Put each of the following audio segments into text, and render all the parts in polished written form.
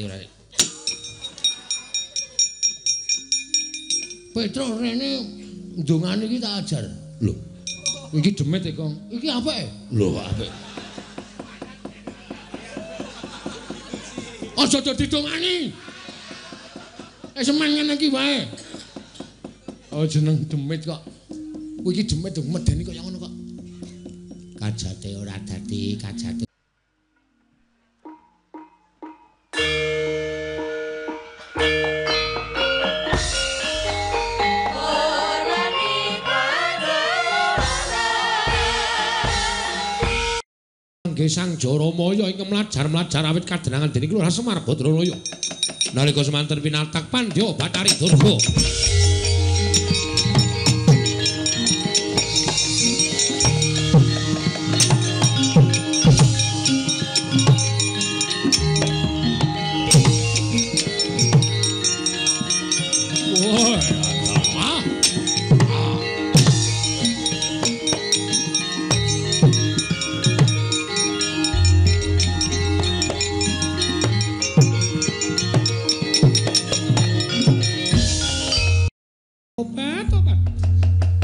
ngerti ora. Petro rene ndongane iki tak ajar. Lho. Iki demit e, Kong. Iki apike? Lho, apik. Aja dadi dongani. Semen ngene iki wae. Oh jeneng demit kok. Kuwi iki demit dong medeni kaya ngono kok. Kajate ora dadi kajate. Sang Jaramaya ing mlajar-mlajar awit kadenangan dening Lurah Semar Badranaya. Nalika semanten pinatak Pandya Bathari Durga.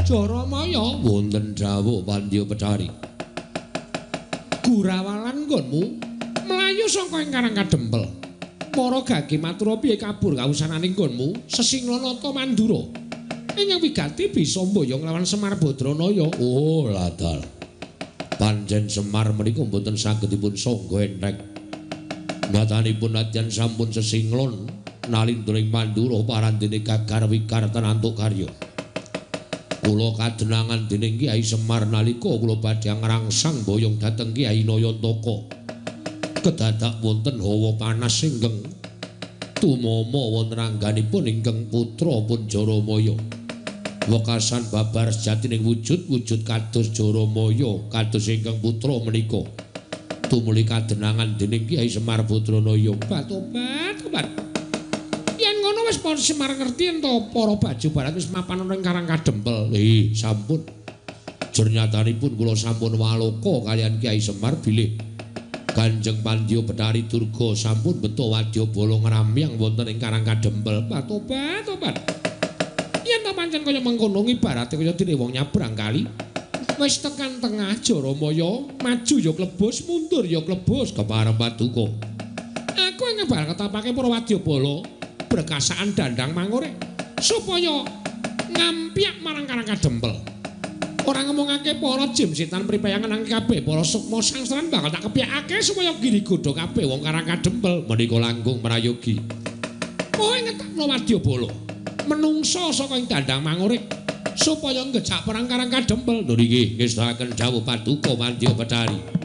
Jaramaya wonten dawuh Pandya Bathari. Gurawalan nggonmu mlayu saka ing Karang Kadempel. Para gage matura piye kabur kawusananing nggonmu Sesinglonata Mandura. Ingkang wigati bisa mboyong lawan Semar Badranaya. Oh, ladal. Panjen Semar menika mboten saged dipun sangga entheng. Natanipun nadyan sampun sesinglon nalindring Mandura parandene gagar wikar tenantuk karya. Kula kadenangan dening Kyai Semar nalika kula badhe ngrangsang boyong dhateng Kyai Nayantaka. Kedadak wonten hawa panas ingkang tumama wonten angganipun ingkang putra pun Jaramaya. Wekasan babar sejatining wujud kados Jaramaya kados ingkang putra menika. Tumuli kadenangan dening Kyai Semar Badranaya. Tobat. Yen ngono wis pon Semar ngerti ento para baju barat wis mapan ana ing Karang Kadempel. Sampun. Jernyatanipun kula sampun waloka kalian Kyai Semar bilih Kanjeng Pandya Bathari Durga sampun beto wadya bala ngramyang wonten ing Karang Kadempel. Tobat. Yen ta pancen kaya mengkono ibarate kaya dene wong nyabrang kali. Wis tekan tengah Jaramaya, maju ya klebus, mundur ya klebus kepareng paduka. Aku ngebal ketapake para wadyabala berkasaan dandang mangore supaya ngampiak marang Karang Kadempel. Ora ngomongake para jim setan pripayangan nang kabeh para sukma sangsaran bakal tak kepiyakake supaya giri godho kabeh wong Karang Kadempel menika langkung merayogi. Kowe ngetakno wadyabala menungso saka ing dandang mangore supaya ngejak perang Karang Kadempel. Lho niki ngestahaken dawuh paduka Pandya Bathari.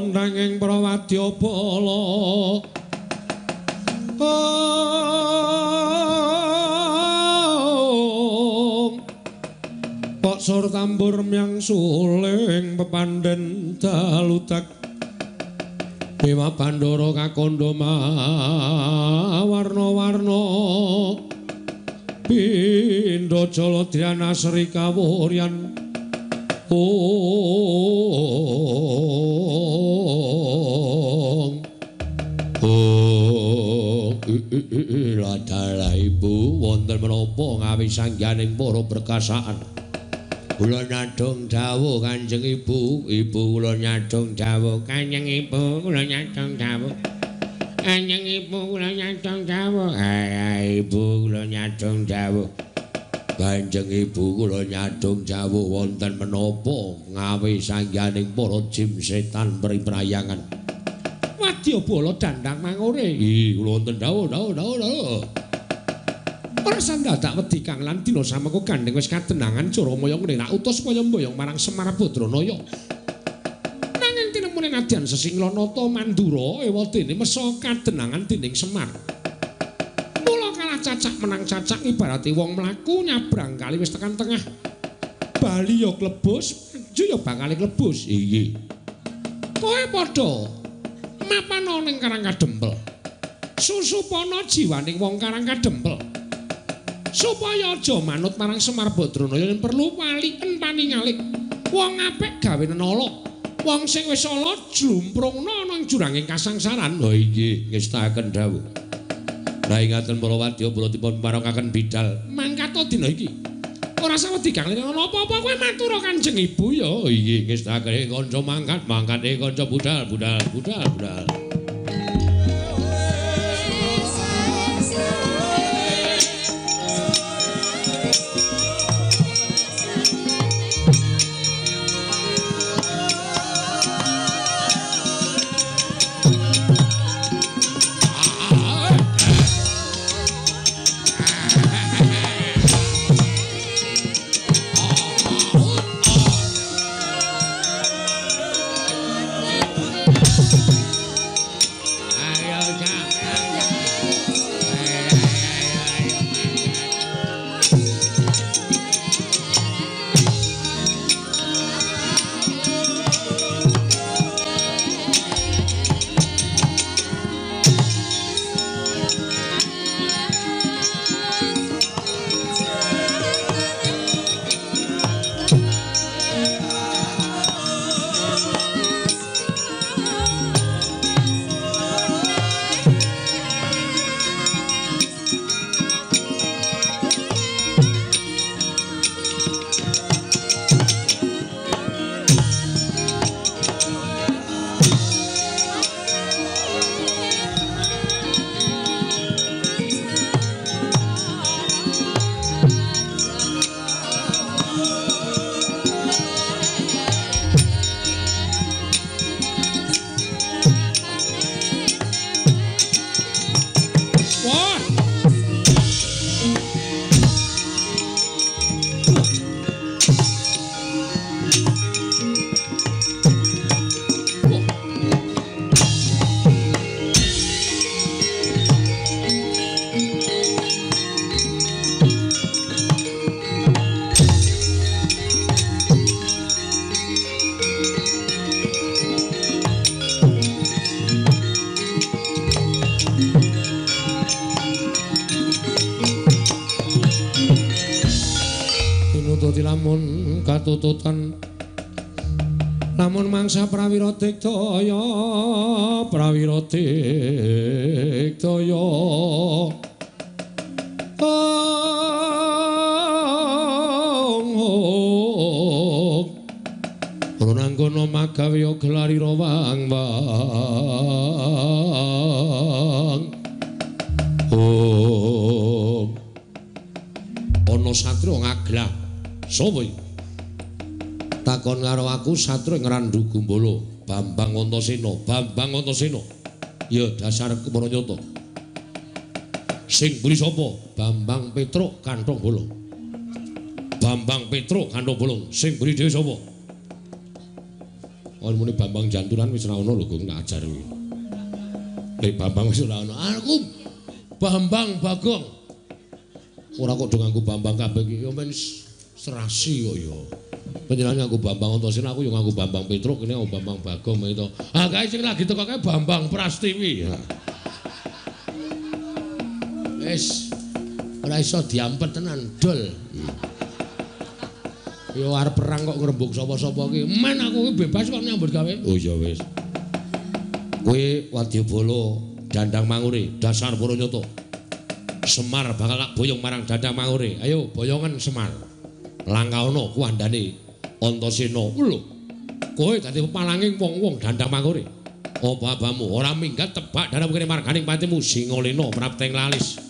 Nanging Prawadyabala kok sur tambur myang suling pepandhen daludak Dewa Bandara kakandha warna-warna Pindha Jaladhyana Sri Kawuryan Ladala Ibu wonten menapa ngawisangganing para berkasaan kula nyadhong dawuh Kanjeng Ibu kula nyadhong dawuh Kanjeng Ibu kula nyadhong dawuh Kanjeng Ibu kula nyadhong dawuh Ibu kula nyadhong dawuh Kanjeng Ibu kula nyadhong dawuh wonten menapa ngawisangganing para jin setan priprayangan Wadyabala dandang mangore. Kula wonten dawuh. Ora sandadak wedi Kang lan dina samengko gandeng wis katenangan Jaramaya ngrenak utus kaya mboyong marang Semar Badranaya. Nanging tinemune nadyan Sesinglanata Mandura ewadene mesa katenangan dening Semar. Mula kalah cacak menang cacak ibarate wong mlaku nyabrang kali wis tekan tengah. Bali ya klebus, maju ya bakal klebus. Iya. Kowe padha mapana ning Karangkadempel. Susupana jiwaning wong Karangkadempel. Supaya aja manut marang Semar Badranaya yen perlu wali paningalih. Wong apik gawe nenala. Wong sing wis ala jlumprungna ana ing juranging kasangsaran. Oh inggih, ngestaken dawuh. Lah ingaten para Wadyabala dipun paringaken bidal mangkata dina iki. Ora sawedi Kang ana apa-apa kowe matur Kanjeng Ibu ya. Oh inggih, ngestaken kanca mangkat kanca budal. Tututan namun mangsa prawira digdaya Runanggono magawe gelarira wang-wang ana satria ngaglah sapa iki takon karo aku satria ngrandu Gumbala Bambang Antasena ya dasar Kemaranyata sing mburi sapa Bambang Petruk Kanthong Bolong sing mburi dhewe sapa kon muni Bambang Janturan wis ora ono lho Gong tak ajar kuwi. Lek Bambang wis ora ono. Aku Bambang Bagong. Ora kok do nganggo Bambang kabeh iki ya men serasi kok ya. Panjenengan nganggo Bambang Antasena aku ya nganggo Bambang Petruk kene Bambang Bagong itu. Ah kae sing lagi teko kae Bambang Prastiwi. Wis ora iso diampet tenan dol. Yo arep perang kok ngrembug sapa-sapa iki. Men aku iki bebas kok nyambut gawe. Oh ya wis. Kowe Wadyabala Dandang Mangure, dasar para nyata. Semar bakal tak boyong marang Dandang Mangure. Ayo boyongan Semar. Langkauna kuwandane Antasena. Lho. Kowe dadi pepalanging wong-wong Dandang Mangure. Apa abamu ora minggat tebak dalam kene marganing patimu Singalena prapteng lalis.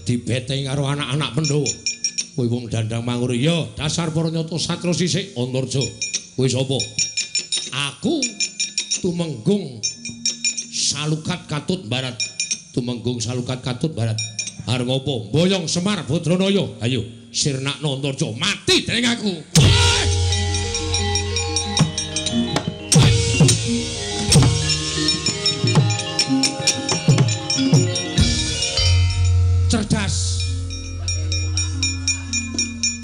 Dibeteng karo anak-anak Pandhawa. Kowe wong Dandang Mangure ya, dasar para nyata satra sisik Antarja. Kowe sapa? Aku Tumenggung Salukat Katut Barat. Tumenggung Salukat Katut Barat. Arep ngopo? Boyong Semar Badranaya. Ayo, sirnakna Antarja, mati dening aku. Cerdas.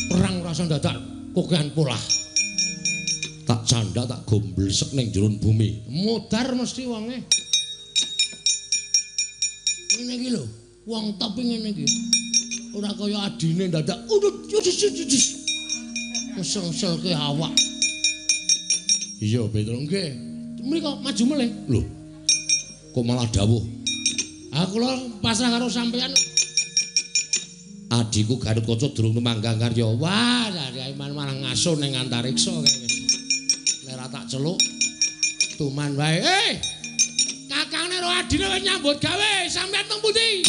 Perang rasa dadak kokean polah. Tak candak tak gomblesek ning jero bumi. Modar mesti wonge. Ngene iki lho, wong top ngene iki. Ora kaya adine dadak meseng-selke awak. Iya, Petruk nggih. Mriko maju melih. Lho. Kok malah dawuh. Aku lho pasrah karo sampean. Adiku Garutkaca durung manggang karya. Wah, dari iman marang ngaso ning antariksa kae. Nek ra tak celuk tuman wae. Kakangne ro adine wis nyambut gawe, sampeyan teng pundi?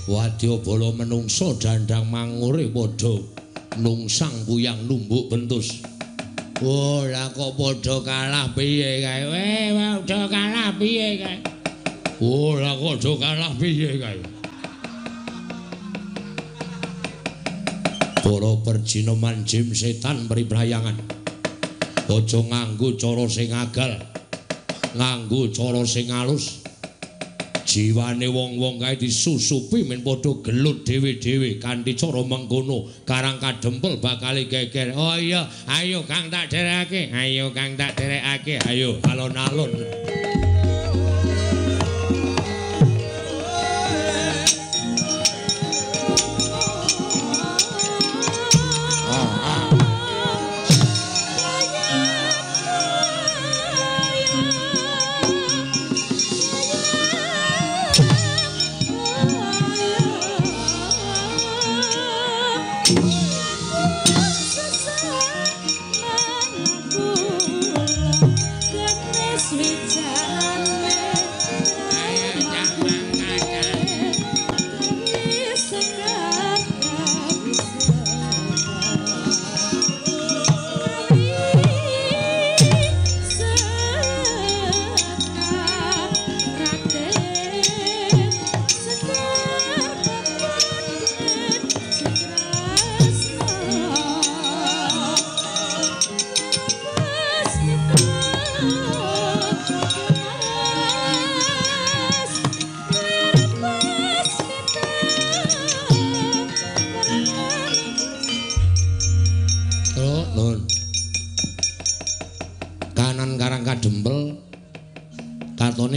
Wadyabala menungsa dandang mangure padha nungsang kuyang numbuk bentus. Oh, lah kok padha kalah piye kae? Padha kalah piye kae? Oh, lah kok padha kalah piye kae? Para perjinoman jim setan pribrayangan. Aja nganggo cara sing agal. Nganggo cara sing alus. Jiwane wong-wong kae disusupi men padha gelut dhewe-dhewe kanthi cara mengkono Karang Kadempel bakal geger. Oh iya, ayo Kang tak derekake. Ayo Kang tak derekake. Ayo alon-alon.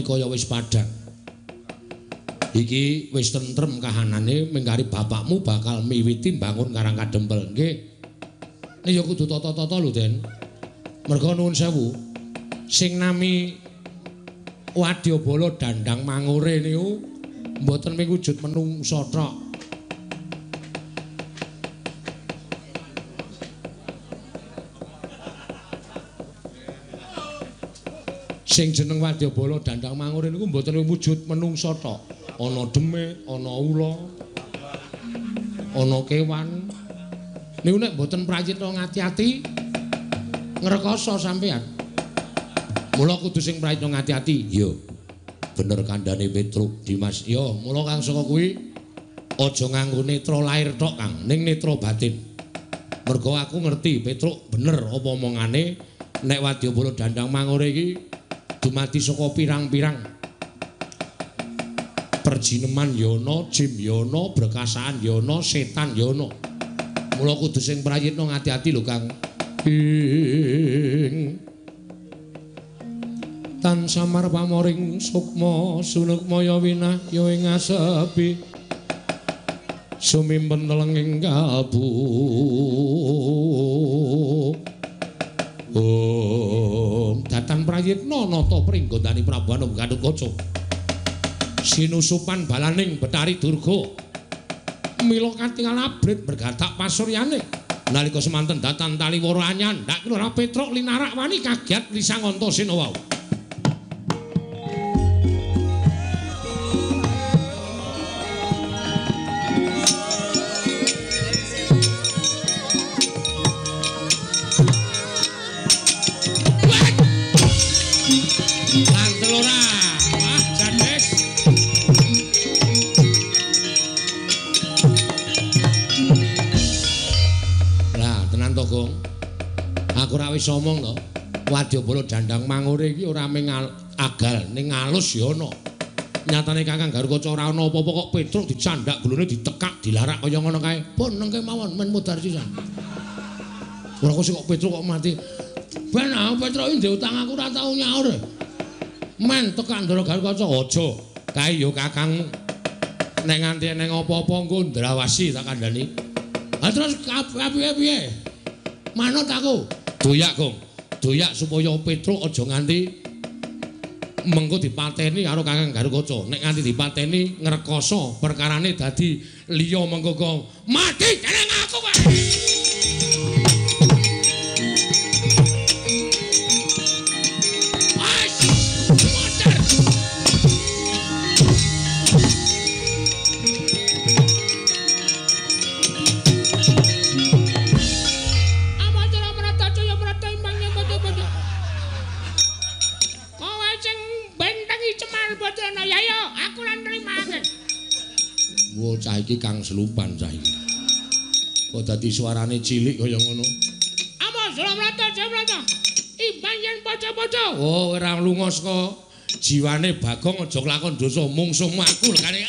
Kaya wis padhang. Iki wis tentrem kahanane mengkari bapakmu bakal miwiti bangun Karang Kadempel. Nggih. Nek ya kudu tata-tata lho, Den. Merga nuwun sewu. Sing nami Wadyabala dandang mangure niku mboten mung wujud menungsa tok. Sing jeneng Wadyabala dandang mangure niku mboten wujud menungsa tok. Ana demit, ana ula, ana kewan. Niku nek mboten prayitna ngati-ati ngrekoso sampean. Mula kudu sing prayitna ngati-ati. Yo. Bener kandhane Petruk Dimas. Yo, mula Kang saka kuwi aja nganggo netra lair tok, Kang, ning netra batin. Mergo aku ngerti Petruk bener apa omongane nek Wadyabala dandang mangure iki dumadi saka pirang-pirang perjineman yono, jim yono, berkasaan yono, setan yono. Mula kudu sing prayitna ngati-ati lho Kang. Ing tan samar pamoring sukma sunukmaya winah ya ing asepi sumimpen telenging kalbu. Om datan prayitna nata pringgondani Prabu Anom Gatotkaca sinusupan balaning Betari Durga. Mila katingal abrit bergatak pasuryane. Nalika semanten datan taliwara anyandhak ora Petruk linarak wani kagiat Lisang Antasena wau. Wis omong to, Wadyabala Dandang Mangure iki ora mung agal ning alus ya ana. Nyatane Kakang Garukaca ora ana apa-apa kok Petruk dicandhak gulune ditekak dilarak kaya ngono kae. Pun nengke mawon men mudhar sisan. Ora kok Petruk kok mati. Ben Petruk iki ndek utang aku ora tau nyaur. Men tekak Ndara Garukaca aja. Kae ya Kakang nek nganti ning apa-apa engko ndrawasi tak kandhani. Ha terus piye-piye? Manut aku. Doyak, Gong. Doyak supaya Petruk aja nganti mengko dipateni karo Kakang Garukaca. Nek nganti dipateni ngrekoso perkarane dadi liya mengko mati dening aku kowe. Cah iki Kang Selupan cah iki. Kok dadi suarane cilik kaya ngono. Ama Suramrata, Suramrata. Imbang yen padha-padha. Oh, ora lunga saka jiwane Bagong aja kelakon dosa mungsuh makul kane.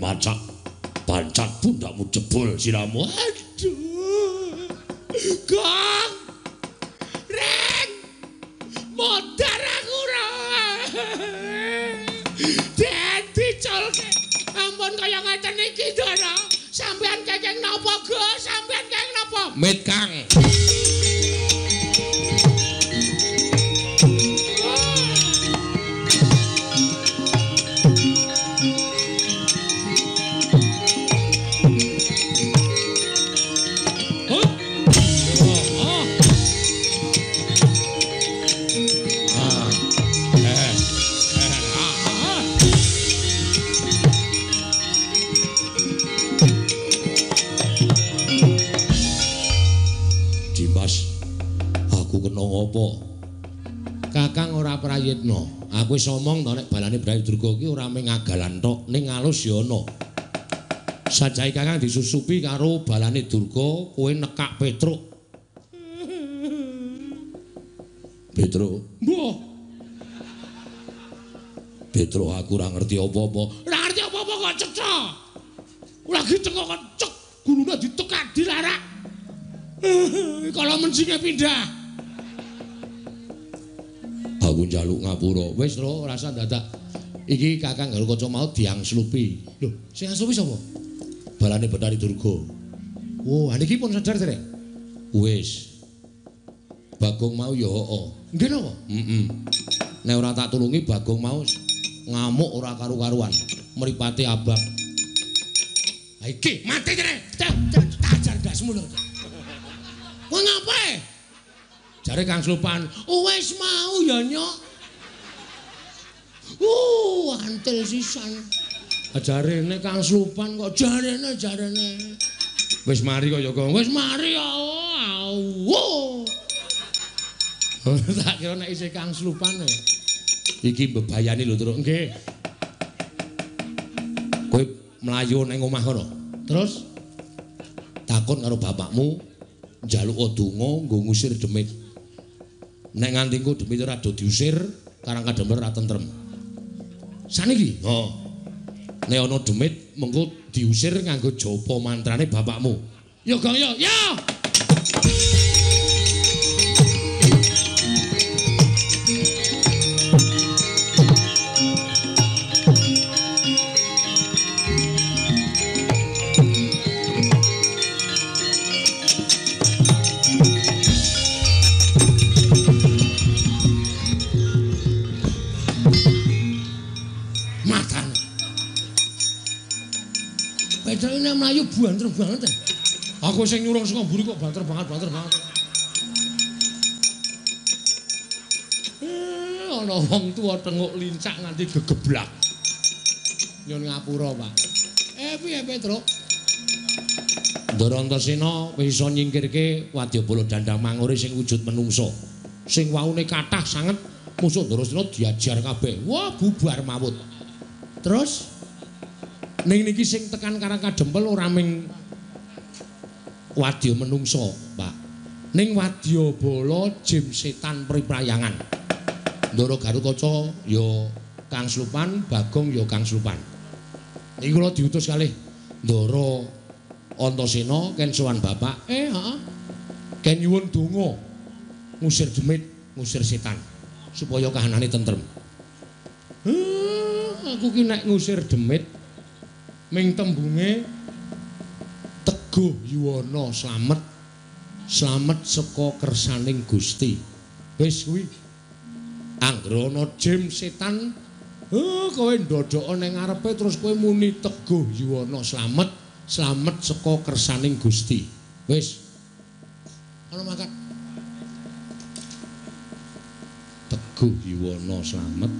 Macak pancat pundakmu jebol siramu. Aduh. Gong. Reng. Modar aku ora. Dadi colke. Ampun kaya ngeten iki, Ndara. Sampeyan kenging napa, Go? Sampeyan kenging napa? Mit, Kang. Kakang ora prayitna. Aku wis omong to nek balane Brayu Durga iki ora mung ngagalan tok, ning alus ya ana. Sajahe Kakang disusupi karo balane Durga, kowe nekak Petruk. Petruk. Mbah. Petruk aku ora ngerti apa-apa. Ora ngerti apa-apa kok cecok. Lagi cengok kok cek, gulune ditekak dilarak. Kalau mencinge pindah. Aku njaluk ngapura. Wis lho, rasa dadak. Iki Kakang Garukaca mau diangslupi. Lho, sing angslupi sapa? Balane Betari Durga. Oh, niki pun sadar derek. Wis. Bagong mau ya heeh. Nggih napa? Heeh. Nek ora tak tulungi Bagong mau ngamuk ora karu-karuan. Mripate abang. Ha iki mati derek. Tajar dasmu lho. Kowe ngapae? Jare Kang Slupan, wis mau ya nyok. Antil sisan. Jarene Kang Slupan kok jarene. Wis mari kok ya, Kang. Wis mari ya. Tak kira nek isih Kang Slupan. Iki mbebayani lho, Truk. Nggih. Kowe mlayu ning omah kono. Terus takon karo bapakmu njaluk donga nggo ngusir demit. Nek nganti engko demit ora do diusir, Karang Kadempel ora tentrem. Saniki, nek ana demit mengko diusir nganggo japa mantrane bapakmu. Yo Gong yo, yo. Ini melayu banter banget. Aku sing nyurung saka mburi kok banter banget. Ana wong tuwa tenguk lincak nganti gegeblak. Nyun ngapura, Pak. Piye Petruk? Ndara Antasena wis iso nyingkirke Wadyabala Dandang Mangure sing wujud menungso. Sing waune kathah sanget musuh Ndarasena diajar kabeh. Wah, bubar mawut. Terus ning niki sing tekan Karang Kadempel ora ming wadya menungso, Pak. Ning Wadyabala jim setan priprayangan. Ndara Garukaca ya Kang Slupan, Bagong ya Kang Slupan. Niki kula diutus kalih Ndara Antasena ken sowan Bapak. Ken nyuwun donga ngusir demit, ngusir setan supaya kahanane tentrem. Aku ki nek ngusir demit ming tembunge Teguh Yuwana slamet saka kersaning Gusti. Wis kuwi. Anggere ana jim setan, kowe ndodhok ning ngarepe terus kowe muni Teguh Yuwana slamet saka kersaning Gusti. Wis. Ana mangkat. Teguh Yuwana slamet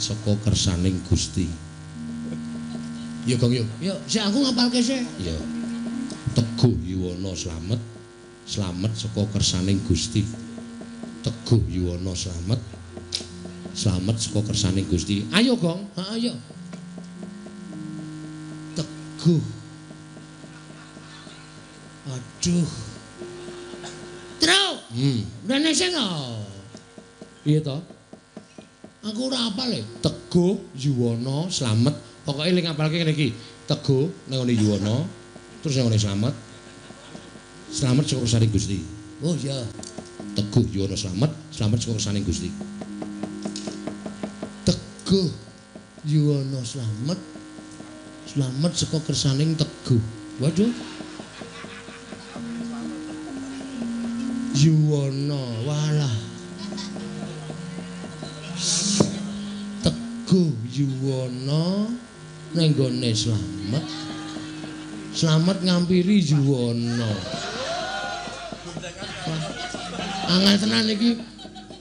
saka kersaning Gusti. Ya Gong yo. Ya, sik aku ngapalke sik. Ya. Teguh Yuwana slamet saka kersaning Gusti. Teguh Yuwana slamet saka kersaning Gusti. Ayo Gong, ayo. Teguh. Aduh. Truk. Rene sing piye to? Aku ora apal e. Teguh Yuwana slamet. Pokoke eling ngapalke ngene iki. Teguh ning ngene Yuwana, terus ning ngene slamet saka kersaning Gusti. Oh iya. Teguh Yuwana slamet saka kersaning Gusti. Teguh Yuwana slamet saka kersaning Teguh. Waduh. Yuwana, walah. Teguh Yuwana ning gone slamet ngampiri Yuwana. Angel tenan iki.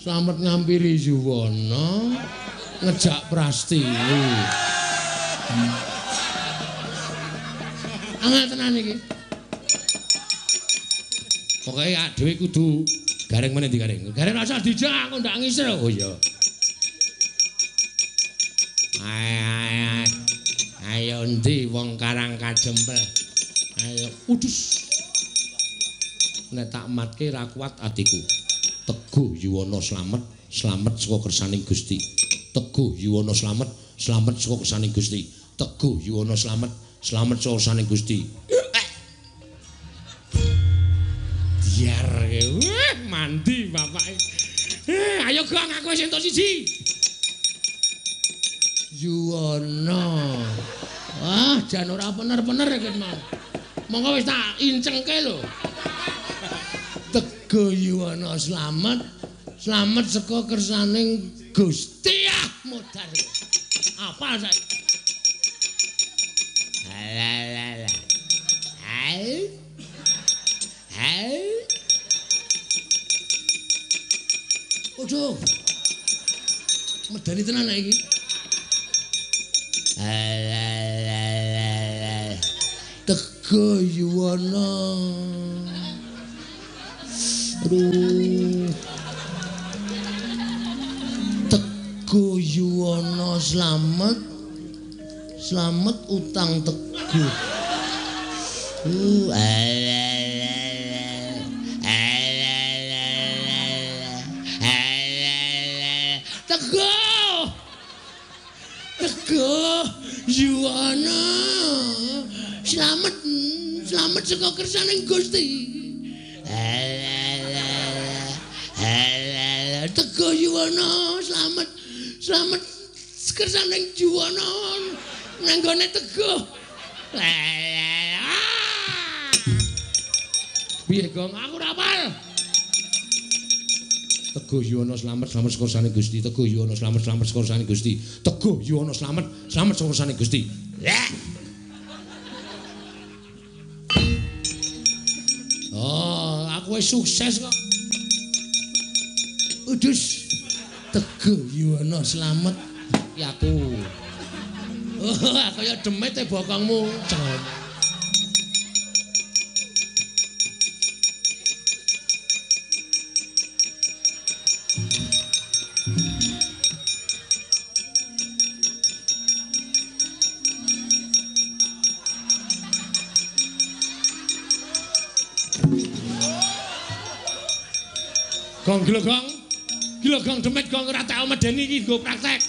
Slamet ngampiri Yuwana ngejak Prastiwi. Angel tenan iki. Pokoke awake dhewe kudu gareng meneh digareng. Gareng rasa dijak aku ndak ngisir. Oh iya. Ayo ndi wong Karang Kadempel. Ayo udus. Nek tak matke ra kuat atiku. Teguh Yuwana slamet saka kersaning Gusti. Teguh Yuwana slamet saka kersaning Gusti. Teguh Yuwana slamet saka kersaning Gusti. Diar mandi bapake. Ayo Gong aku wis entuk siji. Yuwana. Wah, jan ora bener-bener iki mau. Monggo wis tak incengke lho. Teguh Yuwana slamet saka kersaning Gusti. Modar. Apa saiki? Alalala. Hai. Ojo. Medani tenan iki. Teguh Yuwana. Aduh. Teguh Yuwana slamet utang Teguh. Slamet saka kersaning Gusti. Tega Yuwana, slamet kersaning Yuwana nang gone Teguh. Piye Gong, aku ora apal. Teguh Yuwana slamet saka kersaning Gusti. Teguh Yuwana slamet saka kersaning Gusti. Teguh Yuwana slamet saka kersaning Gusti. Oh, aku wis sukses kok. Udus. Teguh Yuwana slamet ya aku. Oh, kaya demit e bokongmu. Gong glogong demit gong ora tau medeni iki nggo praktek.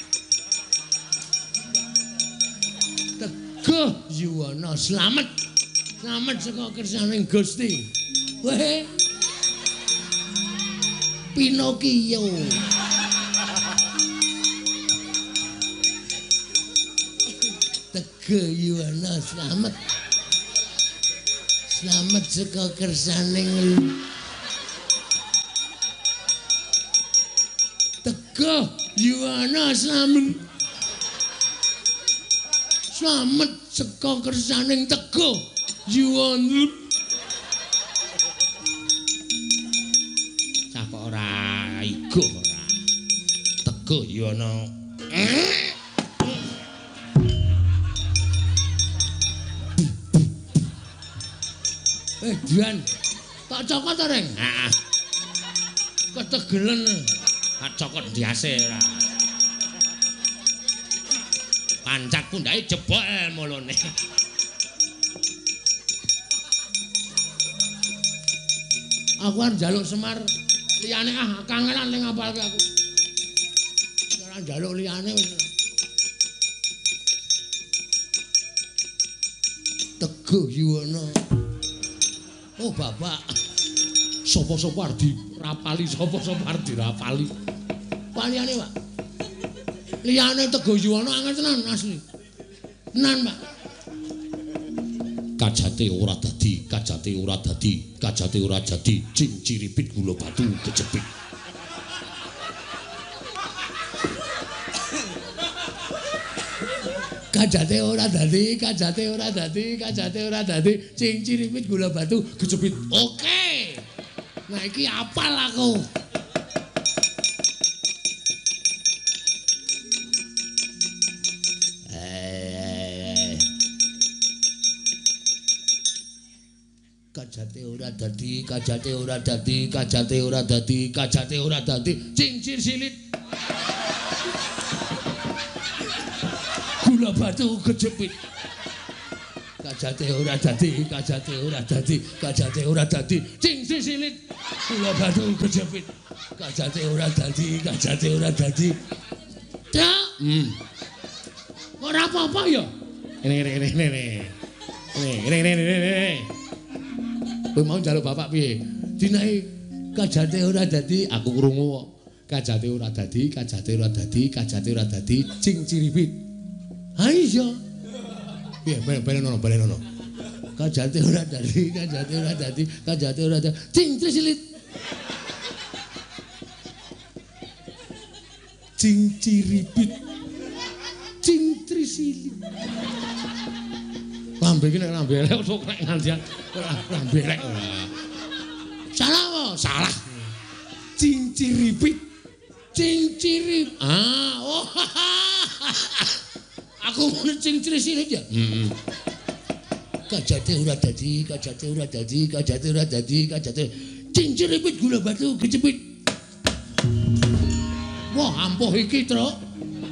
Teguh Yuwana slamet saka kersaning Gusti. Weh. Pinokio. Teguh Yuwana slamet saka kersaning Teguh Yuwana slamet saka kersaning Teguh Yuwana. Cah kok ora iguh ora. Teguh Yuwana. Dian. Tak cokot ta, Reng? Heeh. Ketegelen. Cokot diase ora. Pancak pundake jebol mulune. Aku arep njaluk Semar liyane kangelan ning ngapalke aku. Ora njaluk liyane wis. Teguh Yuwana. Oh, Bapak. Sopo-sopo arep dirapali, sopo-sopo arep dirapali. Liyane, Pak. Liyane Teguh Yuwana angel tenan asli. Tenan, Pak. Kajate ora dadi, jing ciripit gula batu kejepit. Kajate ora dadi, jing ciripit gula batu kejepit. Oke. Nah iki apal aku. Kajate ora dadi, cincir silit. Gula batu kejepit. Kajate ora dadi, cincir silit. Gula batu kejepit. Kajate ora dadi. Dak. Ora apa-apa ya? Ini. Kowe mau njaluk bapak piye? Dinae kajate ora dadi, aku krungu kok. Kajate ora dadi, cing ciripit. Ha iya. Piye balenono. Kajate ora dadi, cing silit. Cing ciripit. Cing trisilit. Lambe iki nek lambe elek sok nek ngandian lambe elek ora. Salah kok, salah. Cinciripit. Cincirip. Oh. Aku muni cincirisilit ya. Kajate ora dadi. Cinciripit gula batu kecepit. Wah, ampuh iki, Truk.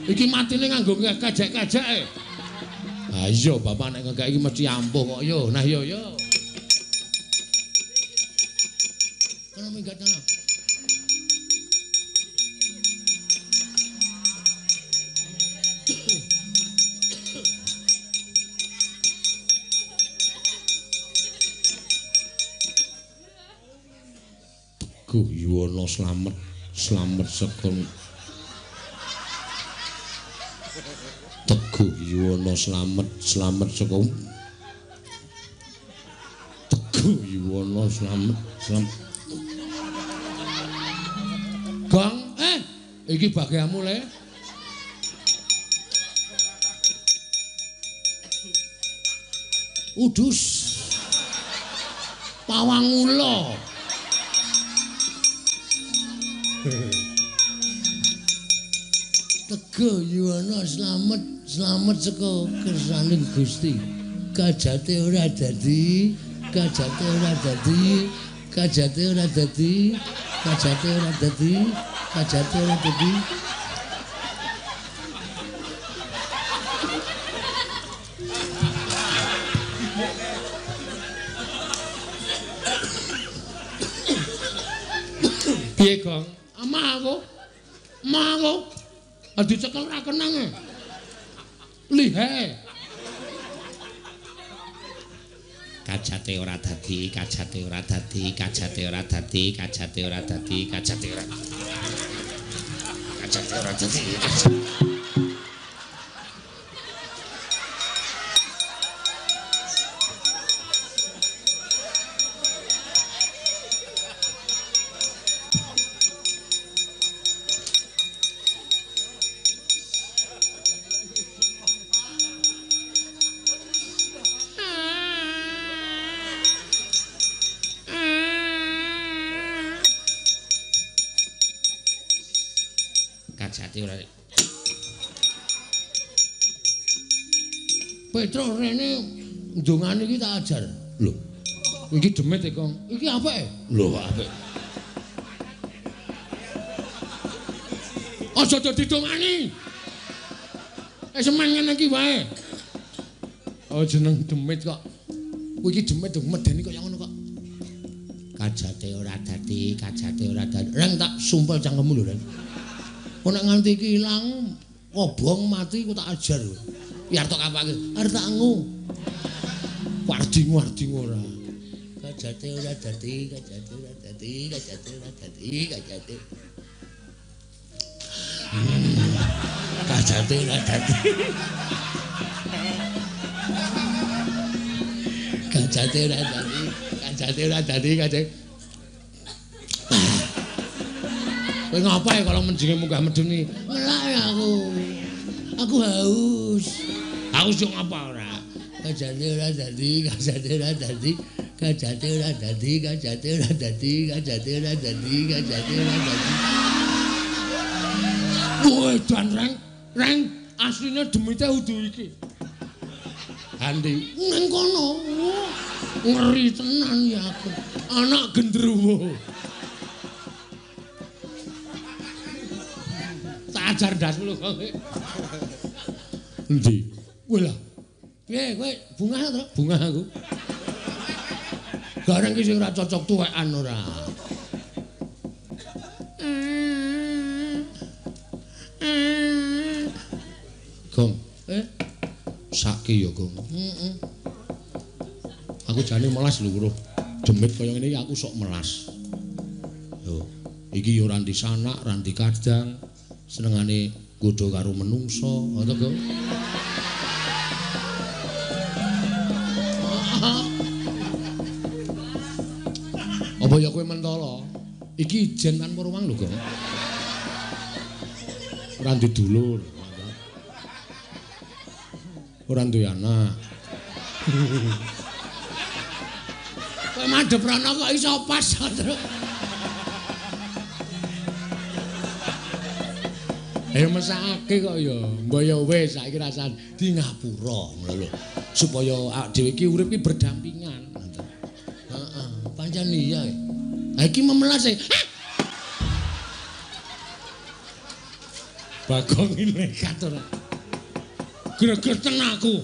Iki matine nganggo kajak-kajake. Ah iya bapak nek ngekek iki mesti ampuh kok yo. Nah yo. Kono minggat kono. Teguh Yuwana slamet sekon. Teguh Yuwana slamet sekon. Teguh Yuwana slamet. Gong, iki bagianmu le. Udus. Pawang ula. Teguh Yuwana slamet saka kersaning Gusti. Kajate ora dadi, kajate ora dadi, kajate ora dadi, kajate ora dadi, kajate ora dadi. Piye, Gong? Amah aku. Dicekel ra kenang. Lihe. Kajate ora dadi, kajate ora dadi, kajate ora dadi, kajate ora dadi, kajate ora. Kajate ora dadi. Petro rene ndongane iki tak ajar. Lho. Iki demit e, Kong. Iki apike? Lho, apik. Aja dadi dongani. Semen ngene iki wae. Oh, jeneng demit kok. Kowe iki demit medeni kaya ngono kok. Kajate ora dadi, kajate ora dadi. Reng tak sumpel cangkemmu lho, Ren. Kok nek nganti iki ilang, obong mati ku tak ajar. Biar tok apake? Arep tak ngu. Wardi-wardi ora. Kajate ora dadi, kajate ora dadi, kajate ora dadi, kajate. Kajate ora dadi. Kajate ora dadi, kajate ora dadi, kajate. Kowe ngapae kalau menjinge munggah medeni? Melak aku. Aku haus. Haus yo ngapa ora? Kajate ora dadi, kajate ora dadi, kajate ora dadi, kajate ora dadi, kajate ora dadi, kajate ora dadi. Kowe dan reng asline demite udu iki. Andi nang kono. Ngeri tenan ya aku. Anak gendruwo. Tak ajar dasmu lho kowe. Endi? Kowe lah. Piye kowe bungah to? Bungah aku. Gareng iki sing ora cocok tuwekan ora. Gong, sakit ya, Gong. Aku jane melas lho, Bro. Demit kaya ngene iki aku sok melas. Yo, iki yo ora ndi sanak, ora ndi kadang. Senengane godho karo menungso, ngono to, Gong. Apa ya kowe mentolo? Iki ijen tanpa ruang lho, Gong. Ora ndi dulur. Ora duwe anak. Kowe madhep rono kok iso pas terus. Ayo mesake kok ya. Mbok ya wis saiki rasane di ngapura ngono lho. Supaya awake dhewe iki urip iki berdampingan. Heeh, pancen iya. Ha iki memelas e. Bagong iki nekat ora. Greget tenaku.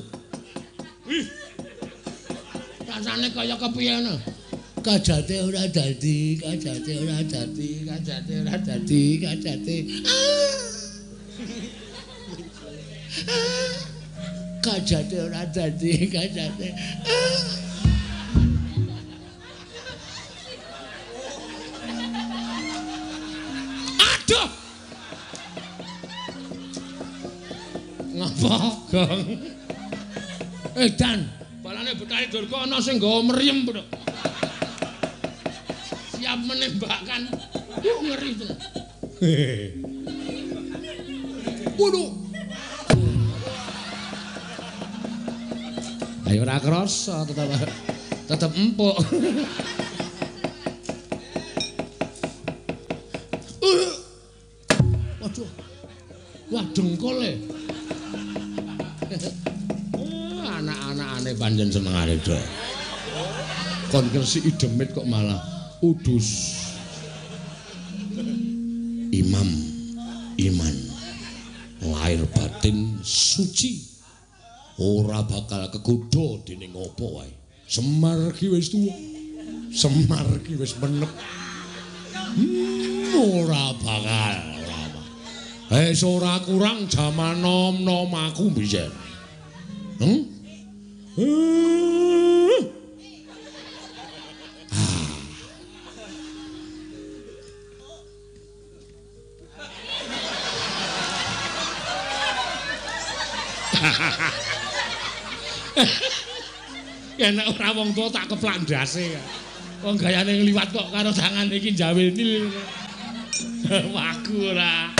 Rasane kaya kepiye ngono. Kajate ora dadi, kajate ora dadi, kajate ora dadi, kajate. Kajate ora dadi, kajate. Apa, Gong? Dan balane Betari Durga ana sing nggawa mriyem, Bro. Siap menembakkan. Ngeri tenan. Waduh. Ayo ora krasa tetep empuk. Waduh. Wah dengkole. Anak-anakane pancen senengane, Dok. Kon kresiki demit kok malah udus. Imam iman lahir batin suci ora bakal kegodha dening apa wae. Semar ki wis tuwa. Semar ki wis menep. Ora bakal. Wis ora kurang jaman nom-nom aku mbiyen. Yen ora wong tuwa tak keplak ndase. Wong gayane ngliwat kok karo tangan iki jawe nil. Waku ora.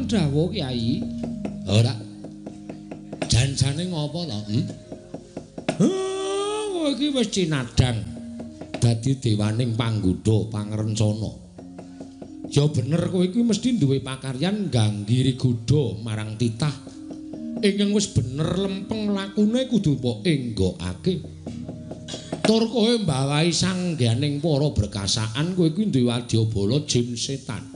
Dawuh Kyai. Ora. Janjane ngopo to? Kowe iki wis cinadang dadi dewaning panggodha pangrencana. Ya bener kowe iki mesti duwe pakaryan ganggiri godha marang titah. Ingkang wis bener lempeng lakune kudu mbok enggokake. Tur kowe mbawahi sangganing para berkasaan kowe iki duwe wadyabala jin setan.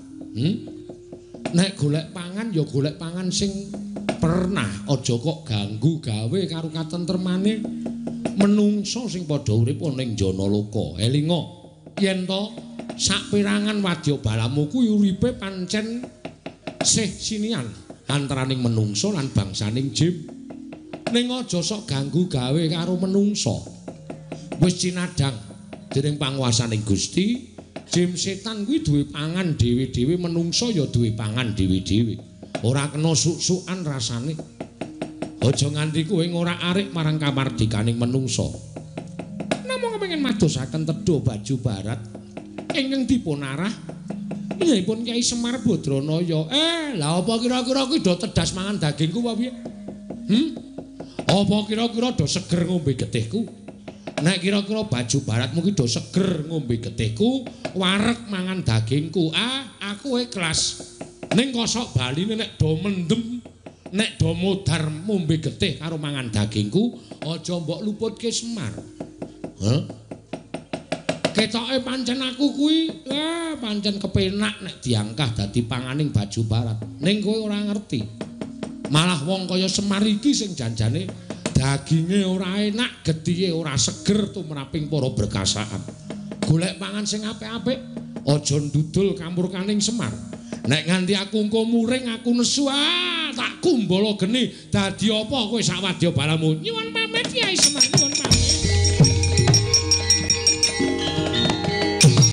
Nek golek pangan ya golek pangan sing pernah, aja kok ganggu gawe karo katentremane menungso sing padha urip ning jana loka. Elinga yen to saperangan wadyabalamu kuwi uripe pancen sih sinian antaraning menungso lan bangsaning jin. Ning aja sok ganggu gawe karo menungso. Wis cinadang dening panguwasaning Gusti. Jim setan kuwi duwe pangan dhewe-dhewe menungso ya duwe pangan dhewe-dhewe. Ora kena suk-sukan rasane. Aja nganti kowe ora arik marang kamardikaning menungso. Namung kepengin madosaken tedha baju barat ingkang dipun arah nyaipun Kyai Semar Badranaya. Lah apa kira-kira kuwi do tedas mangan dagingku apa piye? Apa kira-kira do seger ngombe getihku? Nek kira-kira baju baratmu ki do seger ngombe getihku, wareg mangan dagingku. Aku ikhlas. Ning kosok baline nek do mendem, nek do modar ngombe getih karo mangan dagingku, aja mbok luputke Semar. Ketoke pancen aku kuwi, pancen kepenak nek diangkah dadi panganing baju barat. Ning kowe ora ngerti. Malah wong kaya Semar iki sing janjane daginge ora enak, getihe ora seger tumraping para berkasaan. Golek pangan sing apik-apik, aja ndudul kampurkaning Semar. Nek nganti aku engko muring aku nesu, tak kumbala geni dadi apa kowe sak wadyabalamu. Nyuwun pamit Kyai Semar.